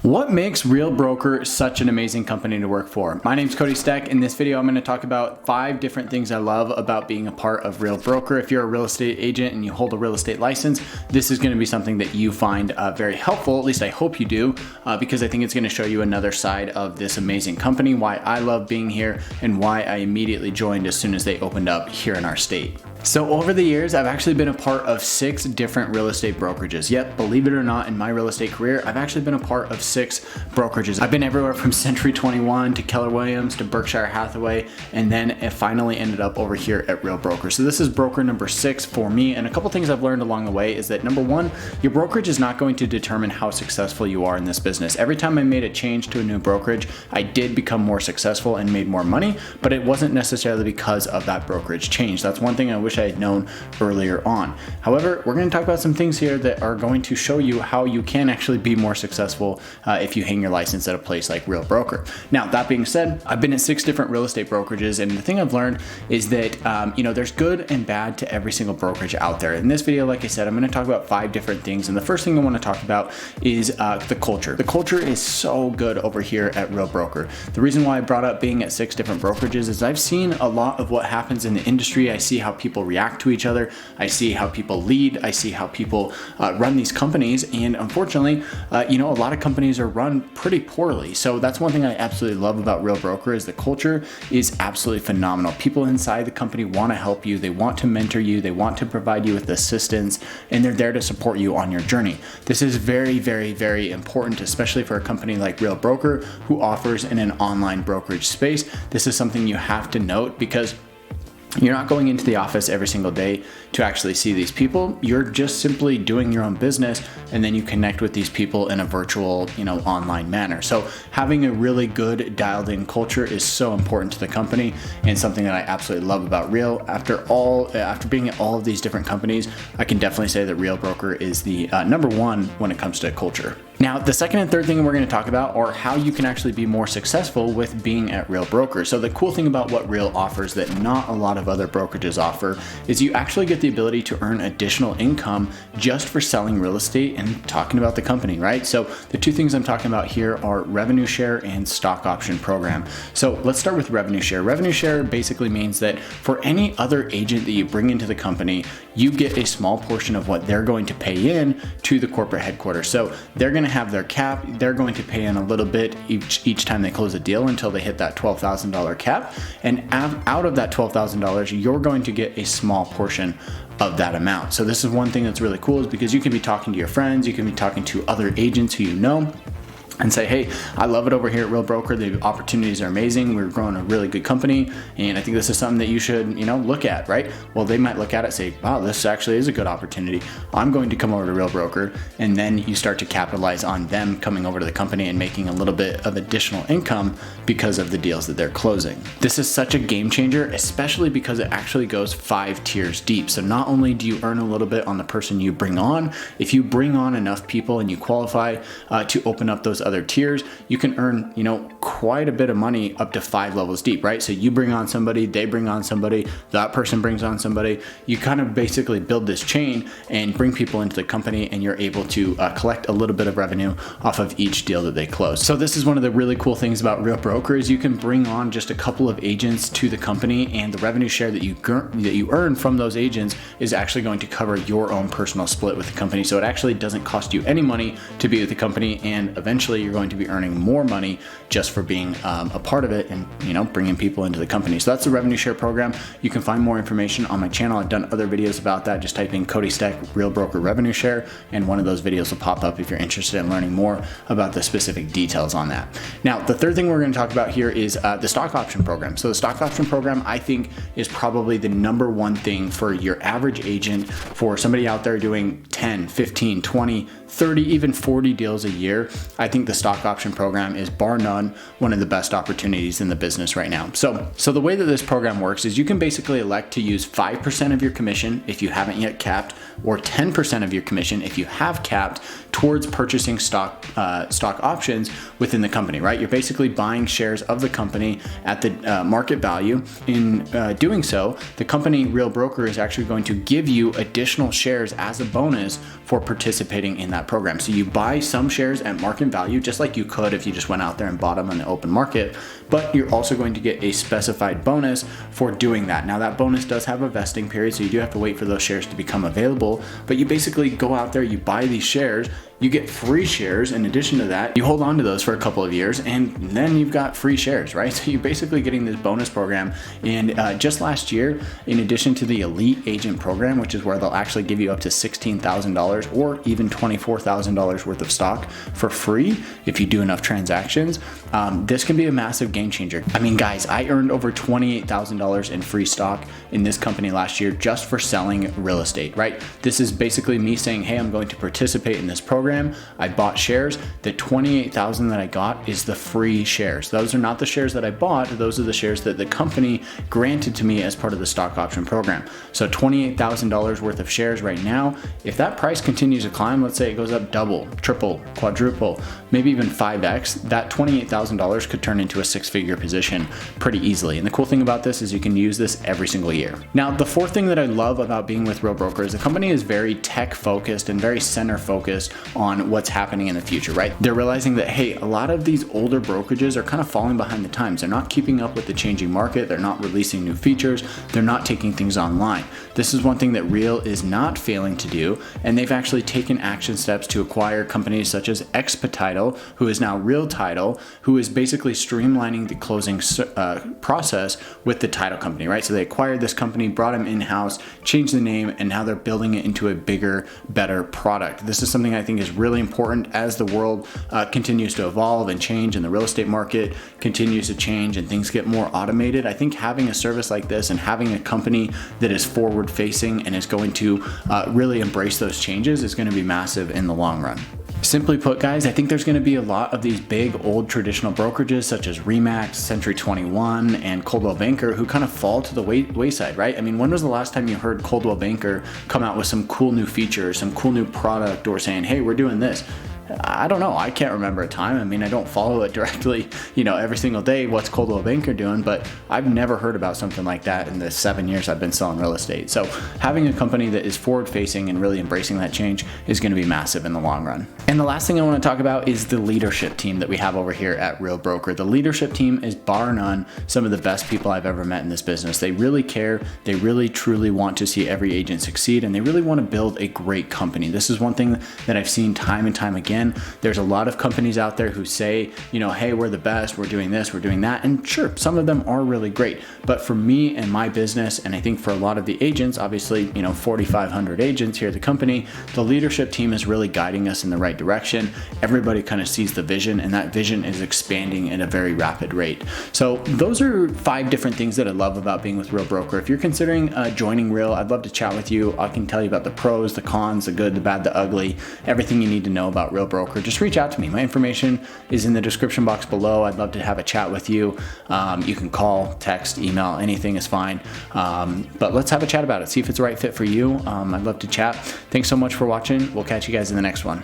What makes Real Broker such an amazing company to work for? My name's Cody Steck. In this video, I'm going to talk about 5 different things I love about being a part of Real Broker. If you're a real estate agent and you hold a real estate license, this is going to be something that you find very helpful. At least I hope you do, because I think it's going to show you another side of this amazing company, why I love being here, and why I immediately joined as soon as they opened up here in our state. So over the years, I've actually been a part of 6 different real estate brokerages. Yet, believe it or not, in my real estate career, I've actually been a part of 6 brokerages. I've been everywhere from Century 21 to Keller Williams to Berkshire Hathaway, and then it finally ended up over here at Real Broker. So this is broker number 6 for me, and a couple things I've learned along the way is that number 1, your brokerage is not going to determine how successful you are in this business. Every time I made a change to a new brokerage, I did become more successful and made more money, but it wasn't necessarily because of that brokerage change. That's one thing I wish I had known earlier on. However, we're going to talk about some things here that are going to show you how you can actually be more successful if you hang your license at a place like Real Broker. Now, that being said, I've been at 6 different real estate brokerages, and the thing I've learned is that there's good and bad to every single brokerage out there. In this video, like I said, I'm going to talk about 5 different things, and the first thing I want to talk about is the culture. The culture is so good over here at Real Broker. The reason why I brought up being at 6 different brokerages is I've seen a lot of what happens in the industry. I see how people react to each other. I see how people lead. I see how people run these companies, and unfortunately, a lot of companies are run pretty poorly. So that's one thing I absolutely love about Real Broker is the culture is absolutely phenomenal. People inside the company want to help you. They want to mentor you. They want to provide you with assistance, and they're there to support you on your journey. This is very, very, very important, especially for a company like Real Broker who offers in an online brokerage space. This is something you have to note because you're not going into the office every single day to actually see these people. You're just simply doing your own business, and then you connect with these people in a virtual, online manner. So having a really good dialed in culture is so important to the company, and something that I absolutely love about Real. After being at all of these different companies, I can definitely say that Real Broker is the number 1 when it comes to culture. Now, the second and third thing we're going to talk about are how you can actually be more successful with being at Real Broker. So the cool thing about what Real offers that not a lot of other brokerages offer is you actually get the ability to earn additional income just for selling real estate and talking about the company, right? So the 2 things I'm talking about here are revenue share and stock option program. So let's start with revenue share. Revenue share basically means that for any other agent that you bring into the company, you get a small portion of what they're going to pay in to the corporate headquarters. So they're going to have their cap. They're going to pay in a little bit each time they close a deal until they hit that $12,000 cap. And out of that $12,000, you're going to get a small portion of that amount. So this is one thing that's really cool is because you can be talking to your friends, you can be talking to other agents who you know, and say, hey, I love it over here at Real Broker. The opportunities are amazing. We're growing a really good company, and I think this is something that you should, look at, right? Well, they might look at it and say, wow, this actually is a good opportunity. I'm going to come over to Real Broker, and then you start to capitalize on them coming over to the company and making a little bit of additional income because of the deals that they're closing. This is such a game changer, especially because it actually goes 5 tiers deep. So not only do you earn a little bit on the person you bring on, if you bring on enough people and you qualify to open up those other tiers, you can earn, quite a bit of money up to 5 levels deep, right? So you bring on somebody, they bring on somebody, that person brings on somebody. You kind of basically build this chain and bring people into the company, and you're able to collect a little bit of revenue off of each deal that they close. So this is one of the really cool things about Real Broker is you can bring on just a couple of agents to the company, and the revenue share that you earn from those agents is actually going to cover your own personal split with the company. So it actually doesn't cost you any money to be with the company, and eventually you're going to be earning more money just for being a part of it and bringing people into the company. So that's the revenue share program. You can find more information on my channel. I've done other videos about that. Just type in Cody Steck Real Broker revenue share, and one of those videos will pop up if you're interested in learning more about the specific details on that. Now, the third thing we're going to talk about here is the stock option program. So the stock option program, I think, is probably the number 1 thing for your average agent, for somebody out there doing 10, 15, 20, 30, even 40 deals a year. I think the stock option program is bar none one of the best opportunities in the business right now. So the way that this program works is you can basically elect to use 5% of your commission if you haven't yet capped or 10% of your commission if you have capped towards purchasing stock options within the company, right? You're basically buying shares of the company at the market value. In doing so, the company Real Broker is actually going to give you additional shares as a bonus for participating in that program. So you buy some shares at market value, just like you could if you just went out there and bought them on the open market, but you're also going to get a specified bonus for doing that. Now that bonus does have a vesting period, so you do have to wait for those shares to become available, but you basically go out there, you buy these shares, you get free shares. In addition to that, you hold on to those for a couple of years, and then you've got free shares, right? So you're basically getting this bonus program. And just last year, in addition to the Elite Agent Program, which is where they'll actually give you up to $16,000 or even $24,000 worth of stock for free if you do enough transactions, this can be a massive game changer. I mean, guys, I earned over $28,000 in free stock in this company last year just for selling real estate, right? This is basically me saying, hey, I'm going to participate in this program. I bought shares. The $28,000 that I got is the free shares. Those are not the shares that I bought. Those are the shares that the company granted to me as part of the stock option program. So $28,000 worth of shares right now. If that price continues to climb, let's say it goes up double, triple, quadruple, maybe even 5x, that $28,000 could turn into a six-figure position pretty easily. And the cool thing about this is you can use this every single year. Now, the fourth thing that I love about being with Real Broker is the company is very tech focused and very center focused on what's happening in the future, right? They're realizing that, hey, a lot of these older brokerages are kind of falling behind the times. They're not keeping up with the changing market. They're not releasing new features. They're not taking things online. This is one thing that Real is not failing to do, and they've actually taken action steps to acquire companies such as Title, who is now Real Title, who is basically streamlining the closing process with the title company, right? So they acquired this company, brought them in-house, changed the name, and now they're building it into a bigger, better product. This is something I think is really important as the world continues to evolve and change, and the real estate market continues to change and things get more automated. I think having a service like this and having a company that is forward facing and is going to really embrace those changes is going to be massive in the long run. Simply put, guys, I think there's going to be a lot of these big old traditional brokerages such as Remax, Century 21, and Coldwell Banker who kind of fall to the wayside, right? I mean, when was the last time you heard Coldwell Banker come out with some cool new feature, some cool new product, or saying, hey, we're doing this? I don't know. I can't remember a time. I mean, I don't follow it directly, every single day, what's Coldwell Banker doing, but I've never heard about something like that in the 7 years I've been selling real estate. So having a company that is forward facing and really embracing that change is going to be massive in the long run. And the last thing I want to talk about is the leadership team that we have over here at Real Broker. The leadership team is bar none some of the best people I've ever met in this business. They really care. They really truly want to see every agent succeed, and they really want to build a great company. This is one thing that I've seen time and time again. There's a lot of companies out there who say, hey, we're the best, we're doing this, we're doing that. And sure, some of them are really great. But for me and my business, and I think for a lot of the agents, obviously, 4,500 agents here at the company, the leadership team is really guiding us in the right direction. Everybody kind of sees the vision, and that vision is expanding at a very rapid rate. So those are 5 different things that I love about being with Real Broker. If you're considering joining Real, I'd love to chat with you. I can tell you about the pros, the cons, the good, the bad, the ugly, everything you need to know about Real Broker. Just reach out to me. My information is in the description box below. I'd love to have a chat with you. You can call, text, email, anything is fine. But let's have a chat about it. See if it's the right fit for you. I'd love to chat. Thanks so much for watching. We'll catch you guys in the next one.